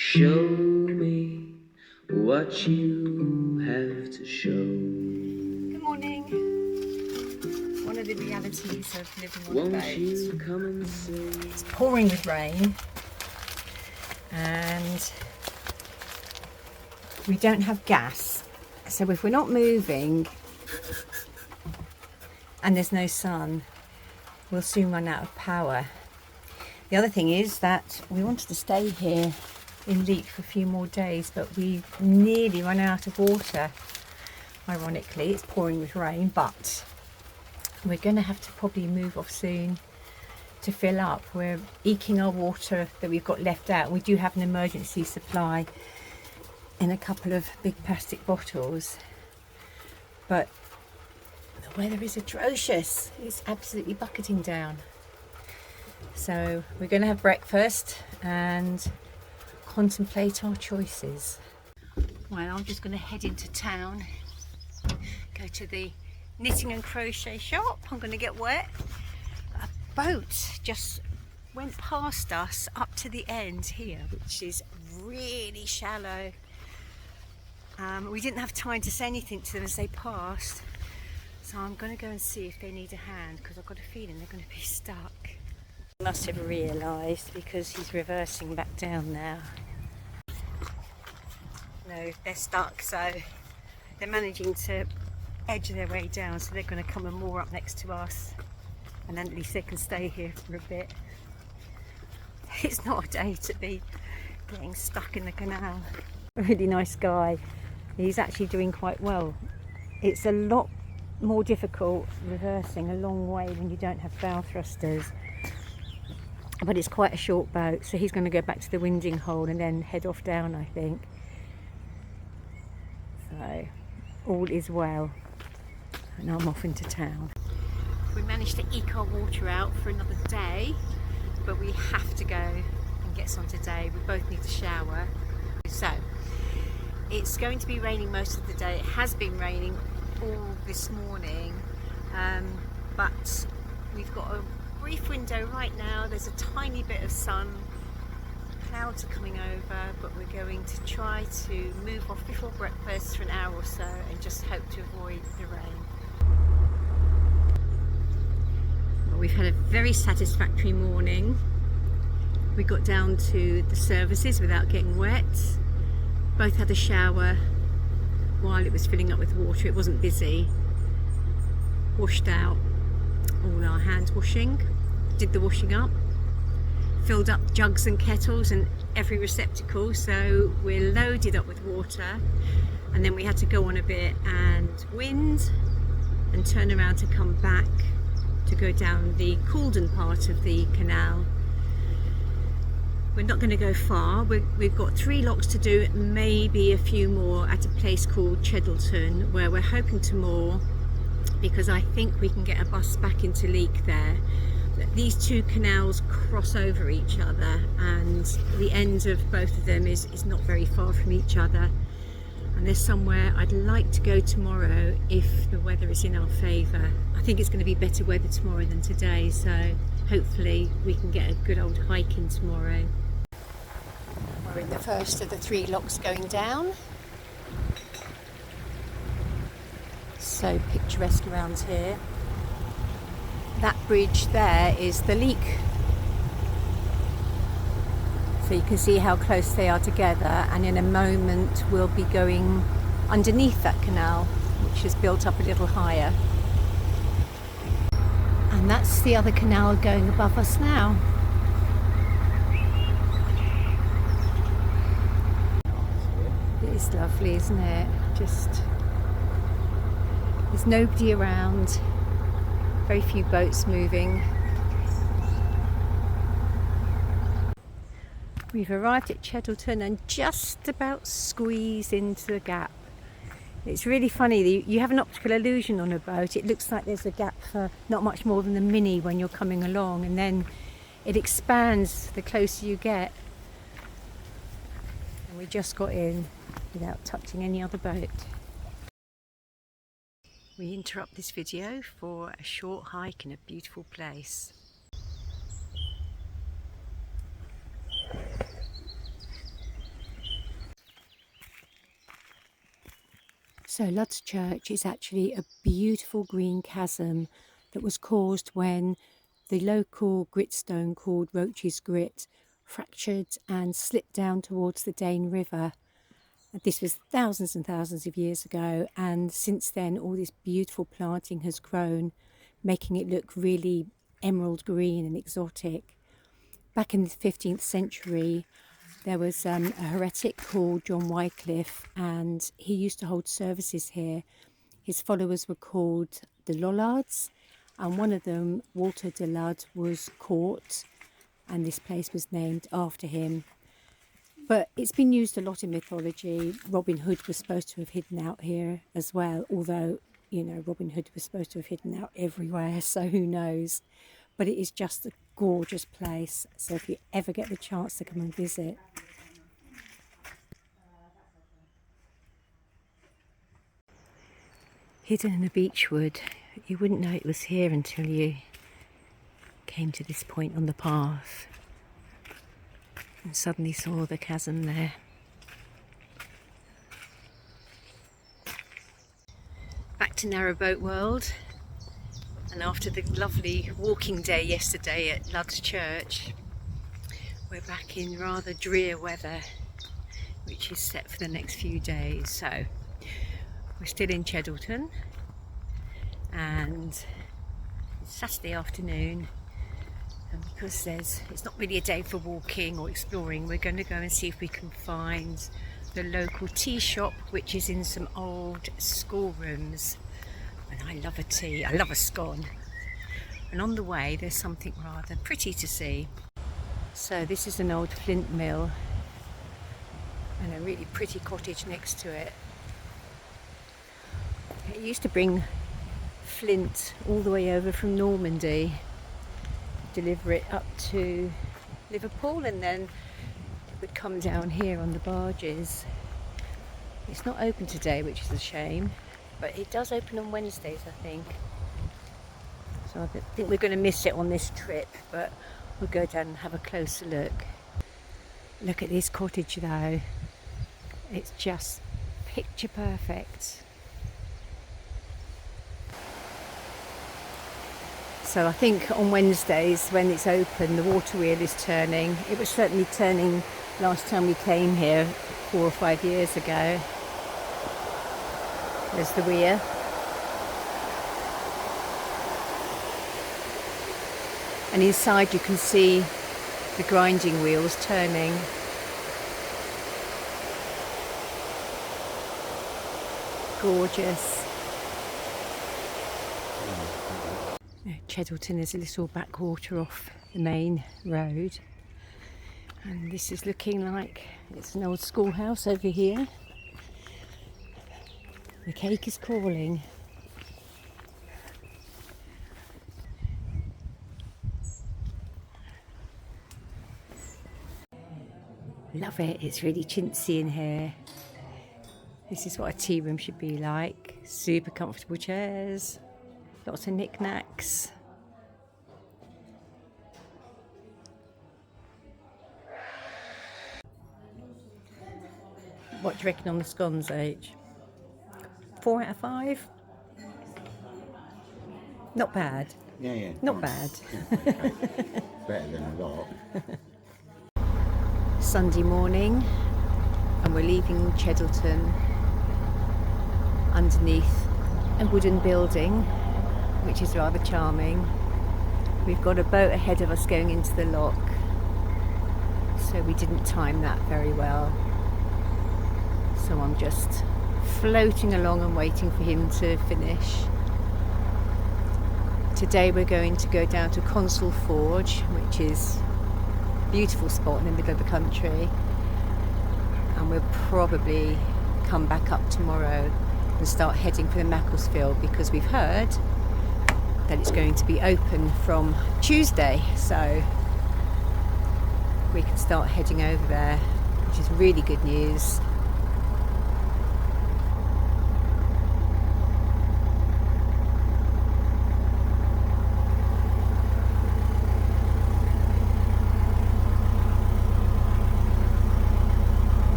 Show me what you have to show. Good morning. One of the realities of living on a Won't you boat. come and say? It's pouring with rain and we don't have gas. So if we're not moving and there's no sun, we'll soon run out of power. The other thing is that we wanted to stay here in Leek for a few more days, but we've nearly run out of water. Ironically, it's pouring with rain, but we're going to have to probably move off soon to fill up. We're eking our water that we've got left out. We do have an emergency supply in a couple of big plastic bottles, but the weather is atrocious. It's absolutely bucketing down. So we're going to have breakfast and contemplate our choices. Well, I'm just going to head into town, go to the knitting and crochet shop. I'm going to get wet. A boat just went past us up to the end here, which is really shallow. We didn't have time to say anything to them as they passed, so I'm going to go and see if they need a hand, because I've got a feeling they're going to be stuck. He must have realised, because he's reversing back down now. No, they're stuck, so they're managing to edge their way down, so they're going to come and moor up next to us, and then at least they can stay here for a bit. It's not a day to be getting stuck in the canal. A really nice guy. He's actually doing quite well. It's a lot more difficult reversing a long way when you don't have bow thrusters, but it's quite a short boat, so he's going to go back to the winding hole and then head off down, I think. So all is well, and I'm off into town. We managed to eke our water out for another day, but we have to go and get some today. We both need to shower. So it's going to be raining most of the day. It has been raining all this morning, but we've got a brief window right now. There's a tiny bit of sun. Clouds are coming over, but we're going to try to move off before breakfast for an hour or so and just hope to avoid the rain. Well, we've had a very satisfactory morning. We got down to the services without getting wet. Both had a shower while it was filling up with water. It wasn't busy. Washed out all our hand washing, did the washing up, filled up jugs and kettles and every receptacle, so we're loaded up with water. And then we had to go on a bit and wind and turn around to come back to go down the Calden part of the canal. We're not going to go far. We've got 3 locks to do, maybe a few more at a place called Cheddleton, where we're hoping to moor, because I think we can get a bus back into Leek there. These two canals cross over each other, and the ends of both of them is not very far from each other. And there's somewhere I'd like to go tomorrow if the weather is in our favour. I think it's going to be better weather tomorrow than today, so hopefully we can get a good old hike in tomorrow. We're in the first of the 3 locks going down. So picturesque around here. That bridge there is the Leek. So you can see how close they are together, and in a moment we'll be going underneath that canal, which is built up a little higher. And that's the other canal going above us now. It is lovely, isn't it? Just, there's nobody around, very few boats moving. We've arrived at Cheddleton and just about squeezed into the gap. It's really funny, you have an optical illusion on a boat. It looks like there's a gap for not much more than a mini when you're coming along, and then it expands the closer you get. And we just got in without touching any other boat. We interrupt this video for a short hike in a beautiful place. So Luds Church is actually a beautiful green chasm that was caused when the local gritstone called Roach's Grit fractured and slipped down towards the Dane River. This was thousands and thousands of years ago, and since then all this beautiful planting has grown, making it look really emerald green and exotic. Back in the 15th century, there was a heretic called John Wycliffe, and he used to hold services here. His followers were called the Lollards, and one of them, Walter de Lud, was caught, and this place was named after him. But it's been used a lot in mythology. Robin Hood was supposed to have hidden out here as well, although, you know, Robin Hood was supposed to have hidden out everywhere, so who knows. But it is just a gorgeous place, so if you ever get the chance to come and visit. Hidden in a beechwood, you wouldn't know it was here until you came to this point on the path and suddenly saw the chasm there. Back to narrowboat world, and after the lovely walking day yesterday at Luds Church, we're back in rather drear weather, which is set for the next few days. So we're still in Cheddleton, and it's Saturday afternoon, and because it's not really a day for walking or exploring, we're going to go and see if we can find the local tea shop, which is in some old schoolrooms. And I love a tea, I love a scone. And on the way there's something rather pretty to see. So this is an old flint mill and a really pretty cottage next to it. It used to bring flint all the way over from Normandy, deliver it up to Liverpool, and then it would come down here on the barges. It's not open today, which is a shame, but it does open on Wednesdays, I think. So I think we're going to miss it on this trip, but we'll go down and have a closer look. Look at this cottage though. It's just picture perfect. So I think on Wednesdays when it's open, the water wheel is turning. It was certainly turning last time we came here 4 or 5 years ago. There's the weir. And inside you can see the grinding wheels turning. Gorgeous. Cheddleton is a little backwater off the main road, and this is looking like it's an old schoolhouse over here. The cake is calling. Love it, it's really chintzy in here. This is what a tea room should be like. Super comfortable chairs, lots of knickknacks. What do you reckon on the scones, H? 4 out of 5? Not bad. Yeah. Not bad. Better than a lot. Sunday morning, and we're leaving Cheddleton underneath a wooden building, which is rather charming. We've got a boat ahead of us going into the lock, so we didn't time that very well. So I'm just floating along and waiting for him to finish. Today we're going to go down to Consul Forge, which is a beautiful spot in the middle of the country, and we'll probably come back up tomorrow and start heading for the Macclesfield, because we've heard that it's going to be open from Tuesday, so we can start heading over there, which is really good news.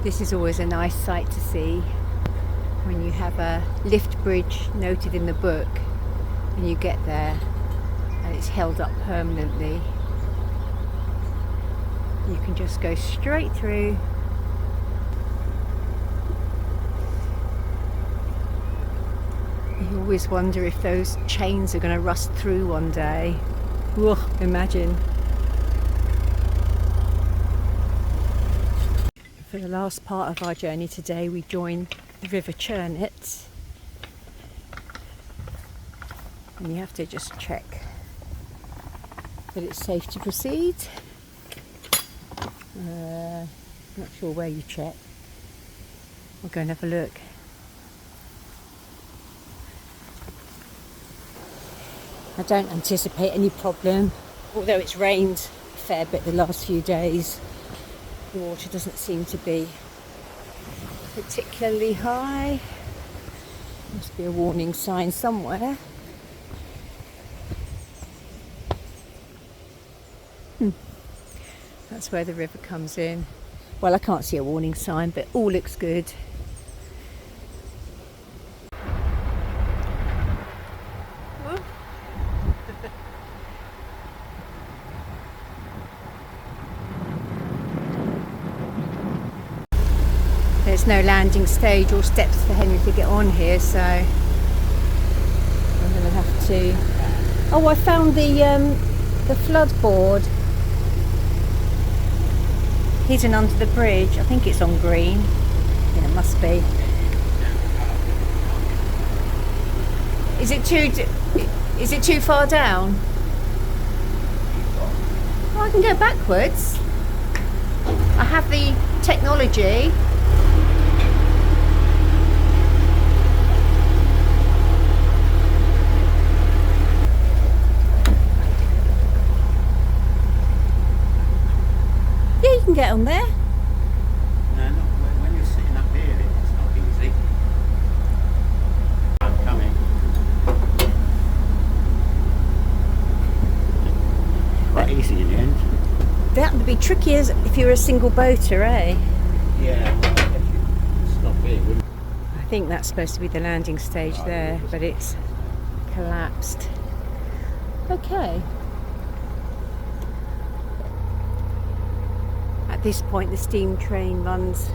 This is always a nice sight to see when you have a lift bridge noted in the book and you get there and it's held up permanently. You can just go straight through. You always wonder if those chains are going to rust through one day. Whoa, imagine. For the last part of our journey today, we join the River Churnet, and you have to just check that it's safe to proceed. Not sure where you check. We'll go and have a look. I don't anticipate any problem, although it's rained a fair bit the last few days. The water doesn't seem to be particularly high. Must be a warning sign somewhere. That's where the river comes in. Well, I can't see a warning sign, but all looks good. There's no landing stage or steps for Henry to get on here, so I'm going to have to... Oh, I found the flood board hidden under the bridge. I think it's on green. Yeah, it must be. Is it too far down? Oh, I can go backwards. I have the technology. Yeah, you can get on there. No, not when you're sitting up here, it's not easy. I'm coming. Quite easy in the end. That would be tricky as if you were a single boater, eh? Yeah, well, I guess you'd stop here, wouldn't you? I think that's supposed to be the landing stage there, but it's collapsed. Okay. At this point, the steam train runs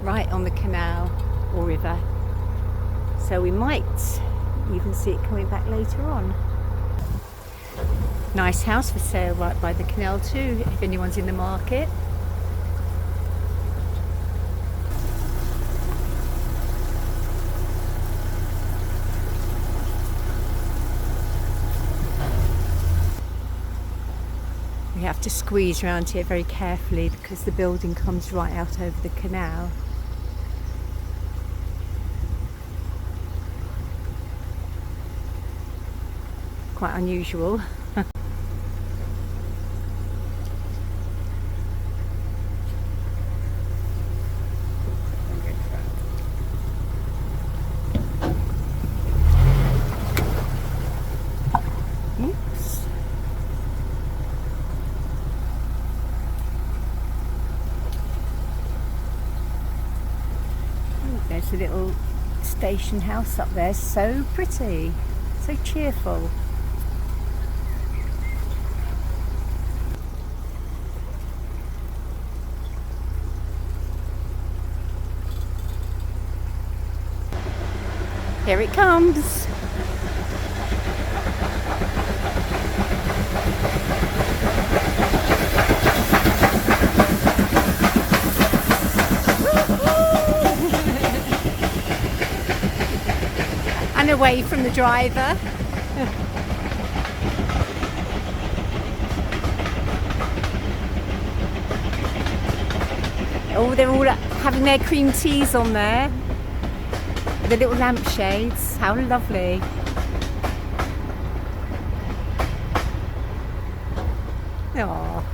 right on the canal or river, so we might even see it coming back later on. Nice house for sale right by the canal too, if anyone's in the market. We have to squeeze around here very carefully because the building comes right out over the canal. Quite unusual. Oops. There's a little station house up there, so pretty, so cheerful. Here it comes. And away from the driver. Oh, they're all having their cream teas on there. The little lampshades. How lovely. Aww.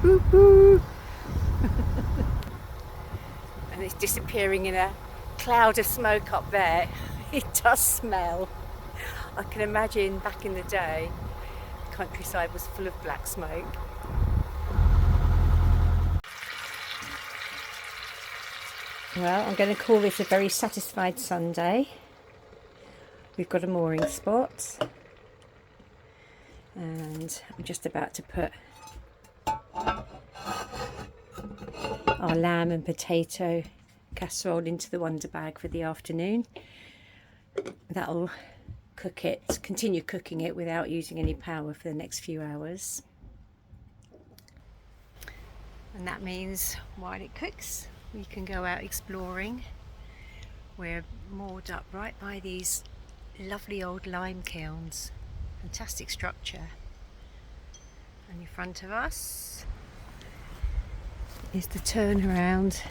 Woo-hoo. And it's disappearing in a cloud of smoke up there. It does smell. I can imagine back in the day the countryside was full of black smoke. Well, I'm going to call this a very satisfied Sunday. We've got a mooring spot, and I'm just about to put our lamb and potato casserole into the Wonder Bag for the afternoon. That'll continue cooking it without using any power for the next few hours. And that means while it cooks, we can go out exploring. We're moored up right by these lovely old lime kilns. Fantastic structure. And in front of us is the turnaround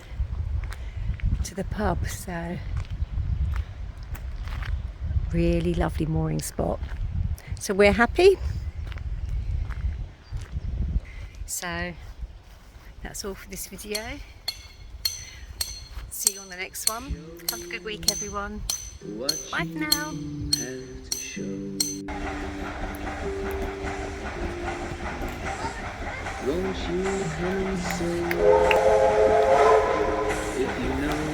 to the pub. So really lovely mooring spot. So we're happy. So that's all for this video. See you on the next one. Have a good week, everyone. Bye for now. Have to show. Won't you come and say if you know